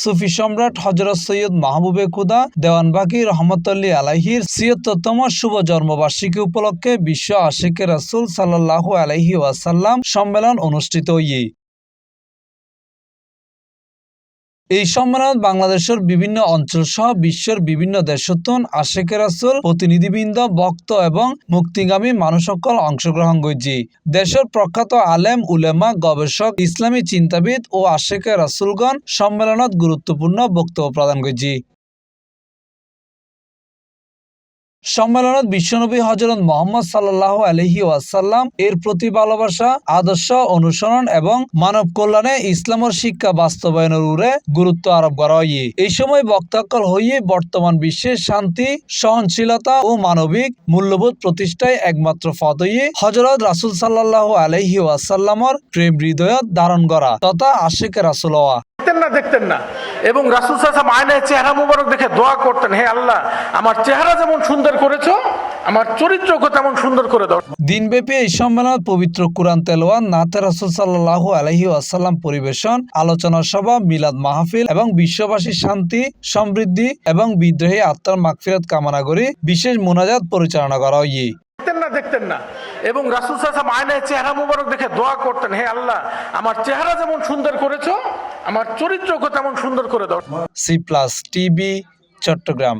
সুফি সম্রাট হযরত সৈয়দ মাহবুবে খুদা দেওয়ানবাগী রহমতুল্লাহি আলাইহির ৭৬তম শুভ জন্মবার্ষিকী উপলক্ষে বিশ্ব আশিকে রাসূল সাল্লাল্লাহু আলাইহি ওয়াসাল্লাম সম্মেলন অনুষ্ঠিত হয়ে। এই সম্মেলনত বাংলাদেশের বিভিন্ন অঞ্চল সহ বিশ্বের বিভিন্ন দেশতন আশিকে রাসূল প্রতিনিধিবৃন্দ, ভক্ত এবং মুক্তিগামী মানুষ সকল অংশগ্রহণ করছে। দেশের প্রখ্যাত আলেম, উলেমা, গবেষক, ইসলামী চিন্তাবিদ ও আশিকে রাসূলগণ সম্মেলনত গুরুত্বপূর্ণ বক্তব্য প্রদান করছে। সম্মেলনত বিশ্বনবী হযরত মুহাম্মদ সাল্লাল্লাহু আলাইহি ওয়াসাল্লাম এর প্রতি ভালোবাসা, আদর্শ অনুসরণ এবং মানব কল্যাণে ইসলামের শিক্ষা বাস্তবায়নের উপরে গুরুত্ব আরোপ করা হয়। এই সময় বক্তাকল হয়ে বর্তমান বিশ্বের শান্তি, সহনশীলতা ও মানবিক মূল্যবোধ প্রতিষ্ঠায় একমাত্র পথ হয়ে হযরত রাসূল সাল্লাল্লাহু আলাইহি ওয়াসাল্লামর প্রেম হৃদয়ত ধারণ করা তথা আশিকে রাসূল হওয়া। দেখতেন না এবং রাসূল সাল্লাল্লাহু আলাইহি ওয়াসাল্লাম আয়নায় চেহারা মুবারক দেখে দোয়া করতেন, হে আল্লাহ, আমার চেহারা যেমন সুন্দর করেছো, আমার চরিত্রকে তেমন সুন্দর করে দাও। দিনব্যাপী এই সম্মেলন পবিত্র কুরআন তেলাওয়াত, নাতে রাসূল সাল্লাল্লাহু আলাইহি ওয়াসাল্লাম পরিবেশন, আলোচনা সভা, মিলাদ মাহফিল এবং বিশ্ববাসীর শান্তি, সমৃদ্ধি এবং বিদ্রোহী আত্মার মাগফিরাত কামনা করে বিশেষ মোনাজাত পরিচালনা করা হয়। দেখতেন না এবং রাসূল সাল্লাল্লাহু আলাইহি ওয়াসাল্লাম আয়নায় চেহারা মুবারক দেখে দোয়া করতেন, হে আল্লাহ, আমার চেহারা যেমন সুন্দর করেছো, আমার চরিত্রকে তেমন সুন্দর করে দাও। C+ TV, Chittagong.